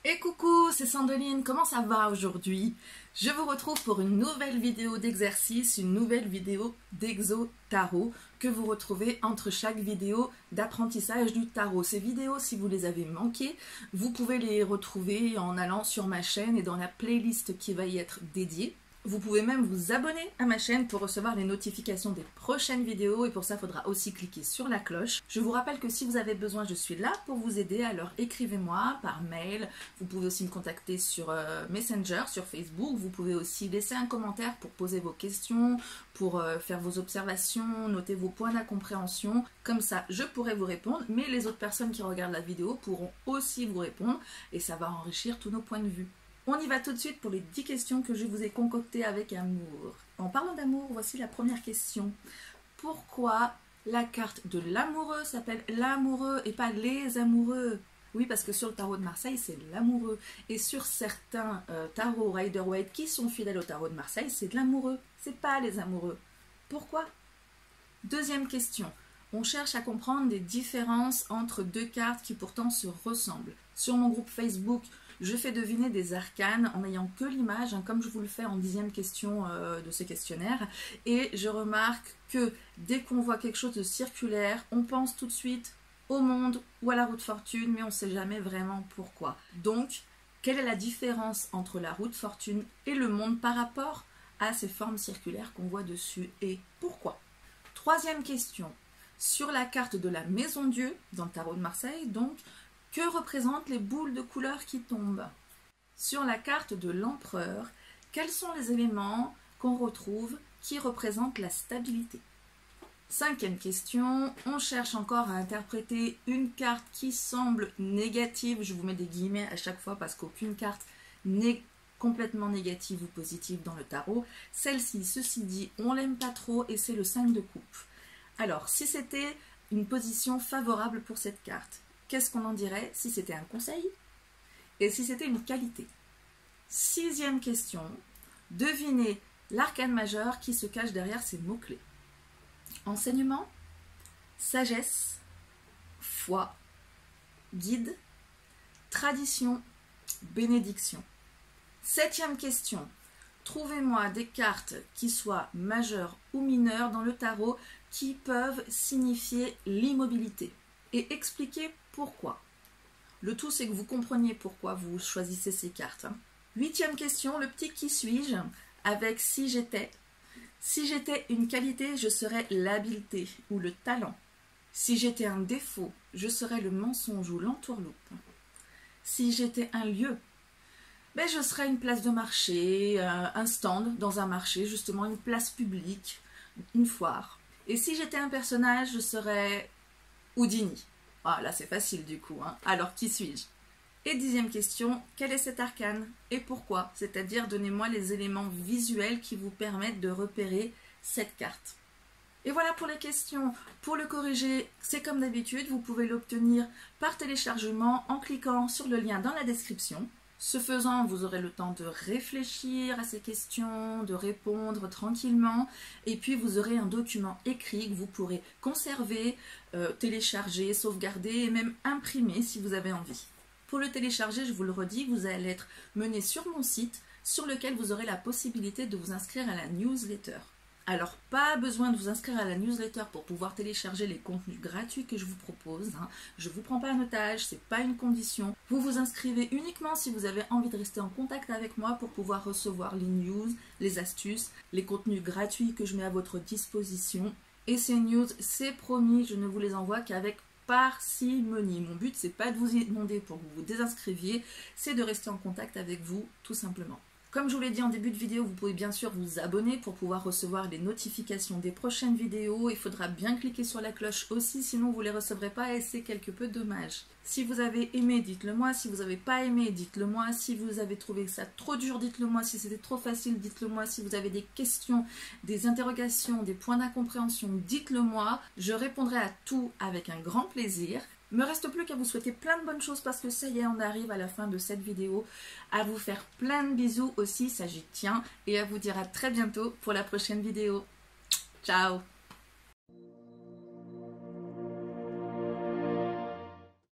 Et coucou, c'est Sandeline, comment ça va aujourd'hui? Je vous retrouve pour une nouvelle vidéo d'exercice, une nouvelle vidéo d'exo-tarot que vous retrouvez entre chaque vidéo d'apprentissage du tarot. Ces vidéos, si vous les avez manquées, vous pouvez les retrouver en allant sur ma chaîne et dans la playlist qui va y être dédiée. Vous pouvez même vous abonner à ma chaîne pour recevoir les notifications des prochaines vidéos et pour ça, il faudra aussi cliquer sur la cloche. Je vous rappelle que si vous avez besoin, je suis là pour vous aider, alors écrivez-moi par mail. Vous pouvez aussi me contacter sur Messenger, sur Facebook. Vous pouvez aussi laisser un commentaire pour poser vos questions, pour faire vos observations, noter vos points d'incompréhension. Comme ça, je pourrai vous répondre, mais les autres personnes qui regardent la vidéo pourront aussi vous répondre et ça va enrichir tous nos points de vue. On y va tout de suite pour les 10 questions que je vous ai concoctées avec amour. En parlant d'amour, voici la première question. Pourquoi la carte de l'amoureux s'appelle l'amoureux et pas les amoureux? Oui, parce que sur le tarot de Marseille, c'est l'amoureux. Et sur certains tarots Rider-Waite qui sont fidèles au tarot de Marseille, c'est de l'amoureux. C'est pas les amoureux. Pourquoi? Deuxième question. On cherche à comprendre des différences entre deux cartes qui pourtant se ressemblent. Sur mon groupe Facebook, je fais deviner des arcanes en n'ayant que l'image, comme je vous le fais en 10e question de ce questionnaire. Et je remarque que dès qu'on voit quelque chose de circulaire, on pense tout de suite au monde ou à la roue de fortune, mais on ne sait jamais vraiment pourquoi. Donc, quelle est la différence entre la roue de fortune et le monde par rapport à ces formes circulaires qu'on voit dessus et pourquoi? Troisième question. Sur la carte de la Maison Dieu, dans le tarot de Marseille, donc, que représentent les boules de couleur qui tombent? Sur la carte de l'empereur, quels sont les éléments qu'on retrouve qui représentent la stabilité? Cinquième question, on cherche encore à interpréter une carte qui semble négative. Je vous mets des guillemets à chaque fois parce qu'aucune carte n'est complètement négative ou positive dans le tarot. Celle-ci, ceci dit, on l'aime pas trop et c'est le 5 de coupe. Alors, si c'était une position favorable pour cette carte, qu'est-ce qu'on en dirait si c'était un conseil et si c'était une qualité? Sixième question, devinez l'arcane majeur qui se cache derrière ces mots-clés. Enseignement, sagesse, foi, guide, tradition, bénédiction. Septième question, trouvez-moi des cartes qui soient majeures ou mineures dans le tarot qui peuvent signifier l'immobilité. Et expliquer pourquoi. Le tout, c'est que vous compreniez pourquoi vous choisissez ces cartes. Huitième question, le petit qui suis-je avec si j'étais. Si j'étais une qualité, je serais l'habileté ou le talent. Si j'étais un défaut, je serais le mensonge ou l'entourloupe. Si j'étais un lieu, ben je serais une place de marché, un stand dans un marché, justement une place publique, une foire. Et si j'étais un personnage, je serais Houdini. Ah, là c'est facile du coup, hein. Alors qui suis-je? Et dixième question, quel est cet arcane et pourquoi? C'est-à-dire donnez-moi les éléments visuels qui vous permettent de repérer cette carte. Et voilà pour les questions. Pour le corriger, c'est comme d'habitude, vous pouvez l'obtenir par téléchargement en cliquant sur le lien dans la description. Ce faisant, vous aurez le temps de réfléchir à ces questions, de répondre tranquillement, et puis vous aurez un document écrit que vous pourrez conserver, télécharger, sauvegarder et même imprimer si vous avez envie. Pour le télécharger, je vous le redis, vous allez être mené sur mon site, sur lequel vous aurez la possibilité de vous inscrire à la newsletter. Alors, pas besoin de vous inscrire à la newsletter pour pouvoir télécharger les contenus gratuits que je vous propose. Je ne vous prends pas en otage, ce n'est pas une condition. Vous vous inscrivez uniquement si vous avez envie de rester en contact avec moi pour pouvoir recevoir les news, les astuces, les contenus gratuits que je mets à votre disposition. Et ces news, c'est promis, je ne vous les envoie qu'avec parcimonie. Mon but, c'est pas de vous inonder pour que vous vous désinscriviez, c'est de rester en contact avec vous, tout simplement. Comme je vous l'ai dit en début de vidéo, vous pouvez bien sûr vous abonner pour pouvoir recevoir les notifications des prochaines vidéos. Il faudra bien cliquer sur la cloche aussi, sinon vous ne les recevrez pas et c'est quelque peu dommage. Si vous avez aimé, dites-le moi. Si vous n'avez pas aimé, dites-le moi. Si vous avez trouvé ça trop dur, dites-le moi. Si c'était trop facile, dites-le moi. Si vous avez des questions, des interrogations, des points d'incompréhension, dites-le moi. Je répondrai à tout avec un grand plaisir. Il ne me reste plus qu'à vous souhaiter plein de bonnes choses parce que ça y est, on arrive à la fin de cette vidéo. À vous faire plein de bisous aussi, ça j'y tiens. Et à vous dire à très bientôt pour la prochaine vidéo. Ciao!